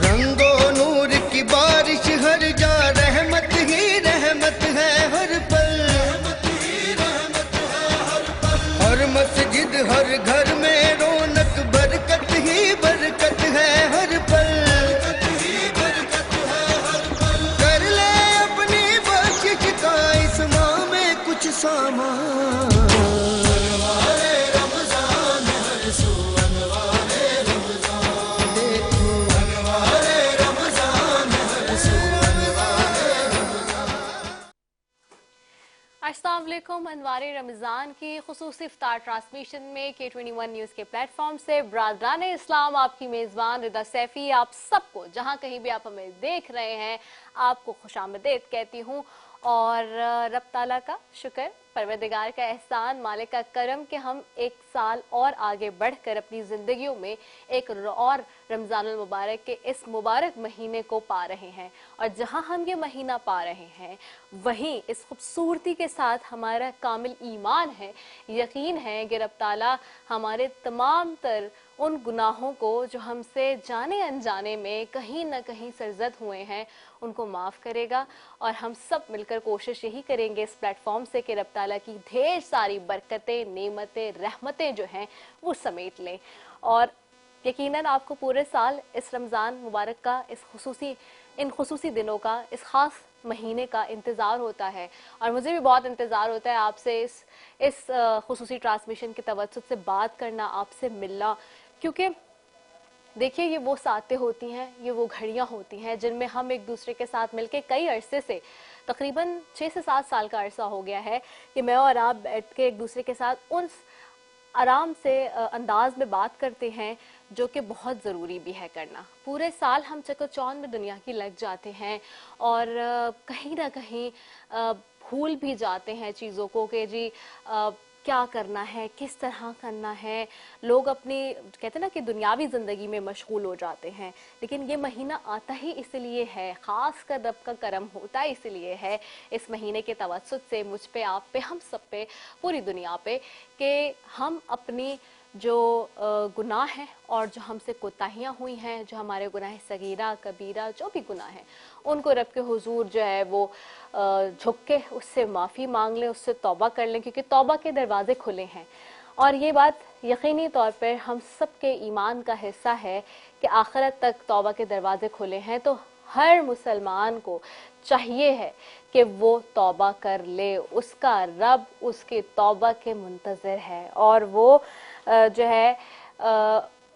रंगो नूर की बारिश हर जा, रहमत ही रहमत है हर पल। हर मस्जिद हर घर में रौनक, बरकत ही बरकत है हर पल। कर ले अपनी बख्शिश का इस माह में कुछ सामान। अस्सलाम वालेकुम। अनवारे रमज़ान की खुसूसी इफ्तार ट्रांसमिशन में K21 न्यूज़ के प्लेटफॉर्म से बरादरान इस्लाम आपकी मेज़बान रिदा सैफी आप सबको जहां कहीं भी आप हमें देख रहे हैं आपको खुशामदीद कहती हूँ। और रब ताला का शुक्र, परवरदिगार का एहसान, मालिक का करम कि हम एक साल और आगे बढ़कर अपनी ज़िंदगियों में एक और रमज़ानुल मुबारक के इस मुबारक महीने को पा रहे हैं। और जहां हम ये महीना पा रहे हैं वहीं इस खूबसूरती के साथ हमारा कामिल ईमान है, यकीन है कि रब ताला हमारे तमाम तर उन गुनाहों को जो हमसे जाने अनजाने में कहीं ना कहीं सरजद हुए हैं उनको माफ़ करेगा। और हम सब मिलकर कोशिश यही करेंगे इस प्लेटफॉर्म से कि रब ताला की ढेर सारी बरकतें, नेमतें, रहमतें जो हैं वो समेट लें। और यकीनन आपको पूरे साल इस रमज़ान मुबारक का इन खुसूसी दिनों का, इस ख़ास महीने का इंतज़ार होता है। और मुझे भी बहुत इंतज़ार होता है आपसे इस खुसूसी ट्रांसमिशन के तवज्जुद से बात करना, आपसे मिलना। क्योंकि देखिए ये वो सातें होती हैं, ये वो घड़ियां होती हैं जिनमें हम एक दूसरे के साथ मिलके कई अरसे से, तकरीबन 6 से 7 साल का अरसा हो गया है कि मैं और आप बैठ के एक दूसरे के साथ उन आराम से अंदाज में बात करते हैं जो कि बहुत ज़रूरी भी है करना। पूरे साल हम चकाचौंध में दुनिया की लग जाते हैं और कहीं ना कहीं भूल भी जाते हैं चीज़ों को कि जी क्या करना है, किस तरह करना है। लोग अपनी कहते हैं ना कि दुनियावी ज़िंदगी में मशगूल हो जाते हैं। लेकिन ये महीना आता ही इसलिए है, ख़ास कर रब का करम होता है इसलिए है इस महीने के तवज्जुद से मुझ पे, आप पे, हम सब पे, पूरी दुनिया पे, कि हम अपनी जो गुनाह हैं और जो हमसे कोताहियाँ हुई हैं, जो हमारे गुनाह सगीरा कबीरा जो भी गुनाह हैं, उनको रब के हुजूर जो है वो झुक के उससे माफ़ी मांग लें, उससे तौबा कर लें, क्योंकि तौबा के दरवाज़े खुले हैं। और ये बात यकीनी तौर पर हम सब के ईमान का हिस्सा है कि आखिरत तक तौबा के दरवाज़े खुले हैं। तो हर मुसलमान को चाहिए है कि वो तौबा कर ले, उसका रब उसके तौबा के मुंतज़िर है और वो जो है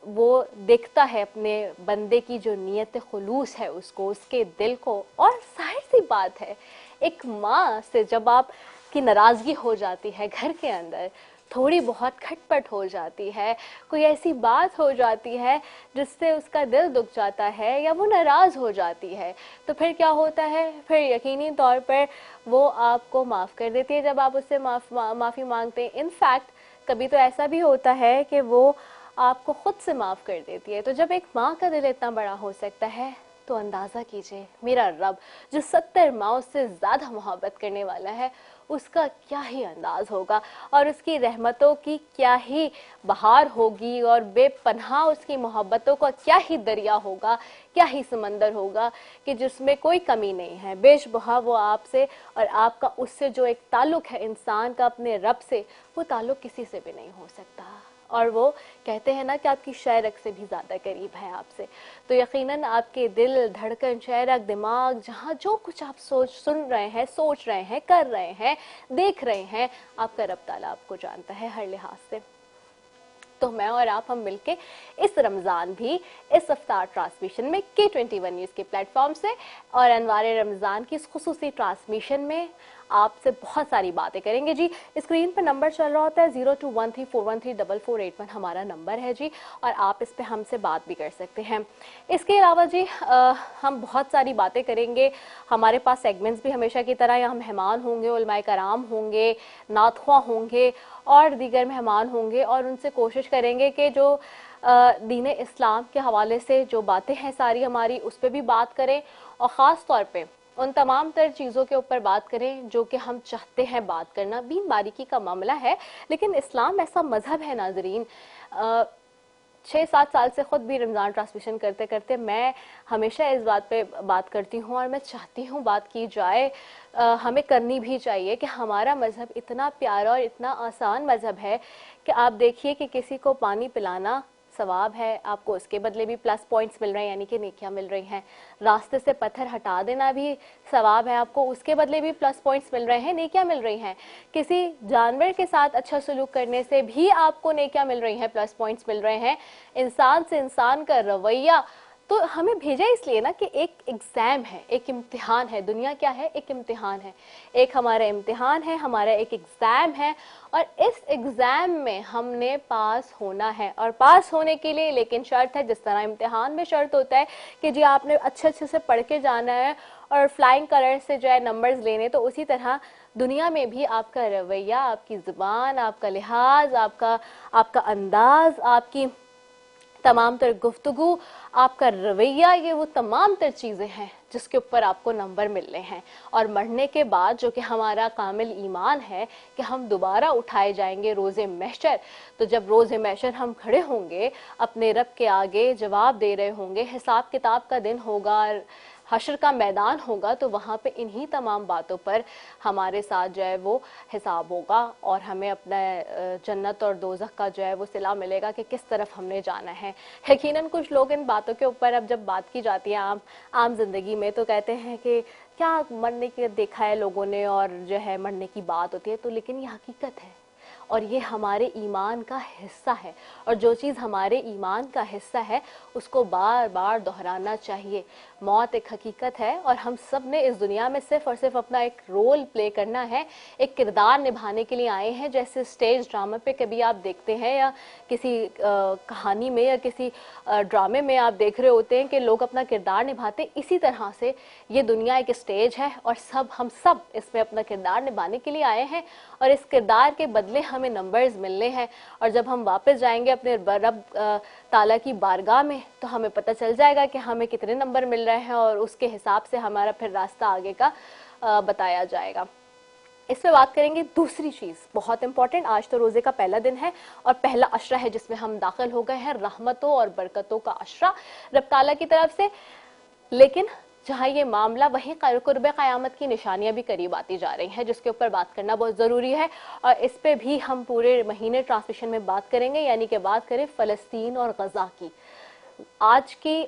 वो देखता है अपने बंदे की जो नीयत खुलूस है उसको, उसके दिल को। और जाहिर सी बात है एक माँ से जब आप की नाराज़गी हो जाती है, घर के अंदर थोड़ी बहुत खटपट हो जाती है, कोई ऐसी बात हो जाती है जिससे उसका दिल दुख जाता है या वो नाराज़ हो जाती है, तो फिर क्या होता है, फिर यकीनी तौर पर वो आपको माफ़ कर देती है जब आप उससे माफ़ी मांगते हैं। इनफैक्ट कभी तो ऐसा भी होता है कि वो आपको खुद से माफ़ कर देती है। तो जब एक माँ का दिल इतना बड़ा हो सकता है तो अंदाज़ा कीजिए मेरा रब जो 70 माओं से ज़्यादा मोहब्बत करने वाला है उसका क्या ही अंदाज़ होगा और उसकी रहमतों की क्या ही बहार होगी और बेपनाह उसकी मोहब्बतों का क्या ही दरिया होगा, क्या ही समंदर होगा कि जिसमें कोई कमी नहीं है। बेशबहा वो आपसे और आपका उससे जो एक ताल्लुक़ है इंसान का अपने रब से, वो ताल्लुक़ किसी से भी नहीं हो सकता। और वो कहते हैं ना कि आपकी शायरक से भी ज़्यादा करीब है आपसे। तो यकीनन आपके दिल, धड़कन, शायरक, दिमाग, जहाँ जो कुछ आप सुन रहे हैं, सोच रहे हैं, कर रहे हैं, देख रहे हैं, आपका रब ताला आपको जानता है हर लिहाज से। तो मैं और आप हम मिलके इस रमज़ान भी इस इफ्तार ट्रांसमिशन में K21 न्यूज़ के प्लेटफॉर्म से और अनवारे रमज़ान की इस खुसूसी ट्रांसमिशन में आपसे बहुत सारी बातें करेंगे जी। स्क्रीन पर नंबर चल रहा होता है 0213413441 हमारा नंबर है जी, और आप इस पे हमसे बात भी कर सकते हैं। इसके अलावा जी हम बहुत सारी बातें करेंगे। हमारे पास सेगमेंट्स भी हमेशा की तरह यहाँ मेहमान होंगे, उलमाए कराम होंगे, नातख़्वाह होंगे और दीगर मेहमान होंगे और उनसे कोशिश करेंगे कि जो दीन इस्लाम के हवाले से जो बातें हैं सारी हमारी उस पर भी बात करें और ख़ास तौर पे उन तमाम तर चीज़ों के ऊपर बात करें जो कि हम चाहते हैं बात करना। बीन बारीकी का मामला है लेकिन इस्लाम ऐसा मज़हब है नाज़रीन 6-7 साल से खुद भी रमज़ान ट्रांसमिशन करते करते मैं हमेशा इस बात पे बात करती हूँ और मैं चाहती हूँ बात की जाए, हमें करनी भी चाहिए कि हमारा मज़हब इतना प्यारा और इतना आसान मज़हब है कि आप देखिए कि किसी को पानी पिलाना सवाब है, आपको उसके बदले भी प्लस पॉइंट्स मिल रहे हैं, यानी कि नेकियां मिल रही हैं। रास्ते से पत्थर हटा देना भी सवाब है, आपको उसके बदले भी प्लस पॉइंट्स मिल रहे हैं, नेकियां मिल रही हैं। किसी जानवर के साथ अच्छा सलूक करने से भी आपको नेकियां मिल रही हैं, प्लस पॉइंट्स मिल रहे हैं। इंसान से इंसान का रवैया, तो हमें भेजा इसलिए ना कि एक एग्ज़ाम है, एक इम्तिहान है। दुनिया क्या है? एक इम्तिहान है। एक हमारा इम्तिहान है, हमारा एक एग्ज़ाम है, और इस एग्ज़ाम में हमने पास होना है। और पास होने के लिए लेकिन शर्त है, जिस तरह इम्तिहान में शर्त होता है कि जी आपने अच्छे अच्छे से पढ़ के जाना है और फ्लाइंग कलर से जो है नंबर्स लेने, तो उसी तरह दुनिया में भी आपका रवैया, आपकी ज़ुबान, आपका लिहाज, आपका अंदाज, आपकी तमाम तर गुफ्तगू, आपका रवैया, ये वो तमाम तर चीज़ें हैं जिसके ऊपर आपको नंबर मिलने हैं। और मरने के बाद जो कि हमारा कामिल ईमान है कि हम दोबारा उठाए जाएंगे रोज़े महशर, तो जब रोज़े महशर हम खड़े होंगे अपने रब के आगे, जवाब दे रहे होंगे, हिसाब किताब का दिन होगा, हशर का मैदान होगा, तो वहाँ पे इन्हीं तमाम बातों पर हमारे साथ जो है वो हिसाब होगा और हमें अपना जन्नत और दोज़ख का जो है वो सिला मिलेगा कि किस तरफ हमने जाना है। यकीनन कुछ लोग इन बातों के ऊपर अब जब बात की जाती है आम जिंदगी में, तो कहते हैं कि क्या मरने के देखा है लोगों ने और जो है मरने की बात होती है, तो लेकिन ये हकीकत है और ये हमारे ईमान का हिस्सा है। और जो चीज़ हमारे ईमान का हिस्सा है उसको बार बार दोहराना चाहिए। मौत एक हकीकत है और हम सब ने इस दुनिया में सिर्फ और सिर्फ अपना एक रोल प्ले करना है, एक किरदार निभाने के लिए आए हैं। जैसे स्टेज ड्रामा पे कभी आप देखते हैं या किसी कहानी में या किसी ड्रामे में आप देख रहे होते हैं कि लोग अपना किरदार निभाते, इसी तरह से ये दुनिया एक स्टेज है और हम सब इसमें अपना किरदार निभाने के लिए आए हैं और इस किरदार के बदले हमें नंबर्स मिलने हैं। और जब हम वापस जाएंगे अपने रब ताला की बारगाह में, तो हमें पता चल जाएगा कि हमें कितने नंबर मिल रहे हैं और उसके हिसाब से हमारा फिर रास्ता आगे का बताया जाएगा। इस पे बात करेंगे। दूसरी चीज़ बहुत इंपॉर्टेंट, आज तो रोज़े का पहला दिन है और पहला अशरा है जिसमें हम दाखिल हो गए हैं, रहमतों और बरकतों का अशरा रब ताला की तरफ से। लेकिन जहाँ ये मामला, वहीं कुर्ब क़यामत की निशानियां भी करीब आती जा रही हैं, जिसके ऊपर बात करना बहुत ज़रूरी है और इस पे भी हम पूरे महीने ट्रांसमिशन में बात करेंगे। यानी कि बात करें फ़लस्तीन और गज़ा की। आज की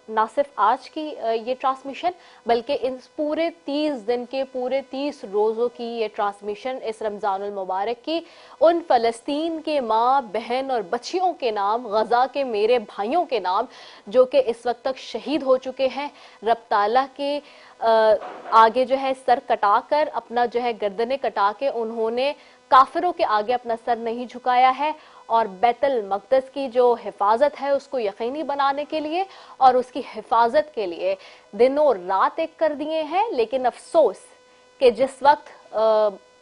ना सिर्फ आज की ये ट्रांसमिशन, बल्कि इन पूरे 30 दिन के, पूरे 30 रोज़ों की ये ट्रांसमिशन इस रमज़ानुल मुबारक की उन फ़लस्तीन के माँ बहन और बच्चियों के नाम, गज़ा के मेरे भाइयों के नाम जो कि इस वक्त तक शहीद हो चुके हैं। रब ताला के आगे जो है सर कटा कर, अपना जो है गर्दनें कटा के उन्होंने काफिरों के आगे अपना सर नहीं झुकाया है और बैतुल मक़दस की जो हिफाजत है उसको यकीनी बनाने के लिए और उसकी हिफाजत के लिए दिनों रात एक कर दिए हैं। लेकिन अफसोस कि जिस वक्त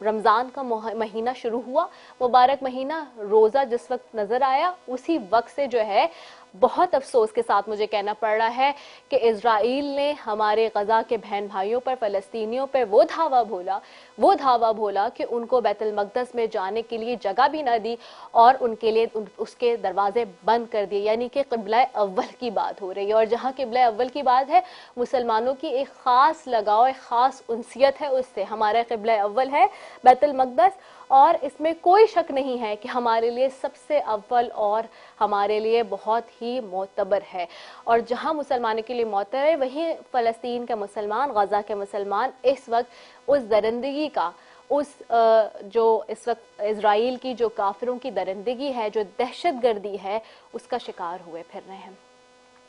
रमज़ान का महीना शुरू हुआ, मुबारक महीना, रोज़ा जिस वक्त नज़र आया, उसी वक्त से जो है बहुत अफसोस के साथ मुझे कहना पड़ रहा है कि इज़राइल ने हमारे गज़ा के बहन भाइयों पर, फ़लस्तीनियों पर वो धावा भोला कि उनको बैतुल मक़दस में जाने के लिए जगह भी ना दी और उनके लिए उसके दरवाजे बंद कर दिए। यानी कि क़िबला अव्वल की बात हो रही है और जहाँ क़िबला अव्वल की बात है, मुसलमानों की एक ख़ास लगाव, एक ख़ास उनसियत है उससे। हमारा क़िबला अव्वल है बैतुल मक़दस और इसमें कोई शक नहीं है कि हमारे लिए सबसे अव्वल और हमारे लिए बहुत ही मोतबर है। और जहाँ मुसलमानों के लिए मोतबर है, वहीं फ़लस्तीन के मुसलमान, गज़ा के मुसलमान इस वक्त उस दरिंदगी का, उस जो इस वक्त इज़राइल की जो काफिरों की दरिंदगी है, जो दहशतगर्दी है, उसका शिकार हुए फिर रहे हैं।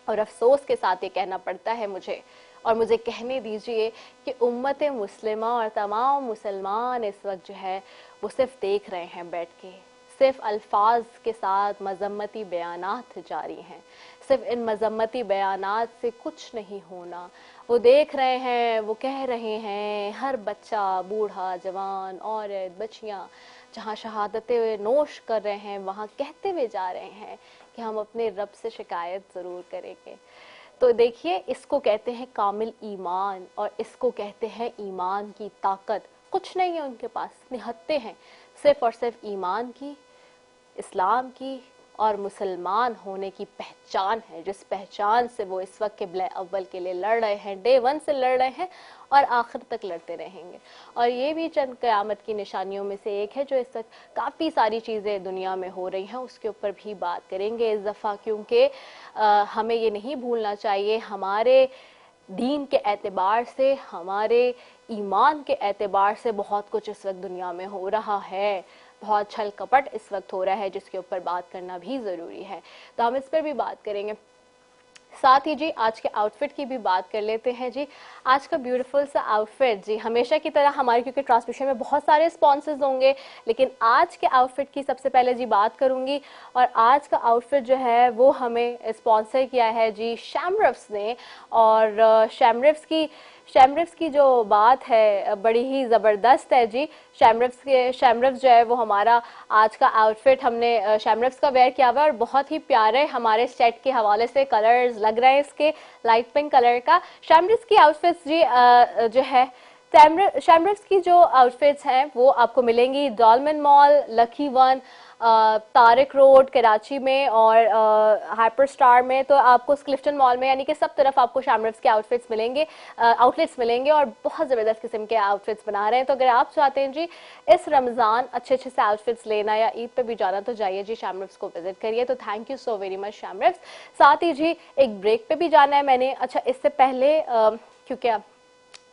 और अफसोस के साथ ये कहना पड़ता है मुझे कहने दीजिए कि उम्मत मुस्लिमा और तमाम मुसलमान इस वक्त जो है वो सिर्फ देख रहे हैं बैठ के, सिर्फ अल्फाज के साथ मजम्मती बयानात जारी हैं। सिर्फ इन मजम्मती बयानात से कुछ नहीं होना। वो देख रहे हैं, वो कह रहे हैं, हर बच्चा, बूढ़ा, जवान, औरत, बच्चियाँ जहाँ शहादतें नोश कर रहे हैं, वहाँ कहते हुए जा रहे हैं कि हम अपने रब से शिकायत ज़रूर करेंगे। तो देखिए, इसको कहते हैं कामिल ईमान और इसको कहते हैं ईमान की ताकत। कुछ नहीं है उनके पास, निहत्ते हैं सिर्फ और सिर्फ ईमान की, इस्लाम की और मुसलमान होने की पहचान है, जिस पहचान से वो इस वक्त क़िबला अव्वल के लिए लड़ रहे हैं, डे 1 से लड़ रहे हैं और आखिर तक लड़ते रहेंगे। और ये भी चंद क़यामत की निशानियों में से एक है जो इस वक्त काफ़ी सारी चीज़ें दुनिया में हो रही हैं, उसके ऊपर भी बात करेंगे इस दफ़ा, क्योंकि हमें ये नहीं भूलना चाहिए हमारे दीन के एतबार से, हमारे ईमान के एतबार से बहुत कुछ इस वक्त दुनिया में हो रहा है, बहुत छल कपट इस वक्त हो रहा है, जिसके ऊपर बात करना भी ज़रूरी है। तो हम इस पर भी बात करेंगे। साथ ही जी आज के आउटफिट की भी बात कर लेते हैं जी। आज का ब्यूटीफुल सा आउटफिट जी, हमेशा की तरह हमारे क्योंकि ट्रांसमिशन में बहुत सारे स्पॉन्सर्स होंगे, लेकिन आज के आउटफिट की सबसे पहले जी बात करूंगी। और आज का आउटफिट जो है वो हमें स्पॉन्सर किया है जी शैमरफ्स ने। और शैमरफ्स की जो बात है बड़ी ही ज़बरदस्त है जी। शैमरफ्स जो है वो हमारा आज का आउटफिट हमने शैमरफ्स का वेयर किया हुआ है और बहुत ही प्यारे हमारे सेट के हवाले से कलर्स लग रहे हैं इसके, लाइट पिंक कलर का। शैमरफ्स की आउटफिट्स जी जो है शैमरफ्स की जो आउटफिट्स हैं वो आपको मिलेंगी Dolmen mall, lucky one, Tariq road Karachi में और हाइपर स्टार में। तो आपको क्लिफ्टन मॉल में यानी कि सब तरफ आपको शैमरफ्स के आउटफिट्स मिलेंगे, आउटलेट्स मिलेंगे और बहुत ज़बरदस्त किस्म के आउटफिट्स बना रहे हैं। तो अगर आप चाहते हैं जी इस रमज़ान अच्छे अच्छे से आउटफिट्स लेना या ईद पे भी जाना तो जाइए जी शैमरफ्स को विजिट करिए। तो thank you so very much शैमरफ्स। साथ ही जी एक ब्रेक पे भी जाना है मैंने। अच्छा इससे पहले क्योंकि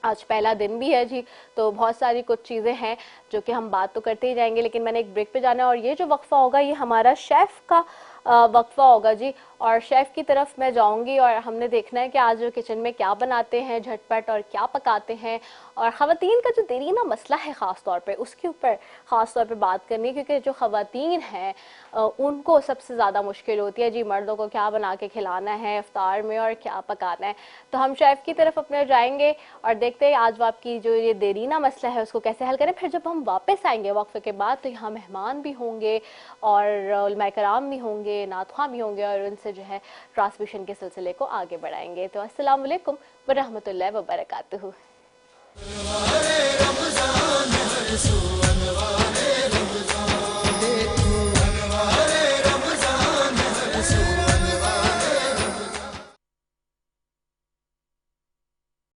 आज पहला दिन भी है जी, तो बहुत सारी कुछ चीज़ें हैं जो कि हम बात तो करते ही जाएंगे, लेकिन मैंने एक ब्रेक पे जाना है और ये जो वक्फा होगा ये हमारा शेफ़ का वक्फा होगा जी। और शेफ़ की तरफ मैं जाऊंगी और हमने देखना है कि आज जो किचन में क्या बनाते हैं झटपट और क्या पकाते हैं। और ख़वातीन का जो देरीना मसला है ख़ास तौर पे उसके ऊपर ख़ास तौर पे बात करनी है, क्योंकि जो ख़वातीन हैं उनको सबसे ज़्यादा मुश्किल होती है जी मर्दों को क्या बना के खिलाना है इफ्तार में और क्या पकाना है। तो हम शेफ़ की तरफ अपने जाएंगे और देखते हैं आज आपकी जो ये देरीना मसला है उसको कैसे हल करें। फिर जब हम वापस आएंगे वक्फे के बाद तो यहाँ मेहमान भी होंगे और उलमा कराम भी होंगे, नातख़्वां भी होंगे और उनसे जो है ट्रांसमिशन के सिलसिले को आगे बढ़ाएंगे। तो अस्सलाम वालेकुम व रहमतुल्लाहि व बरकातुहू।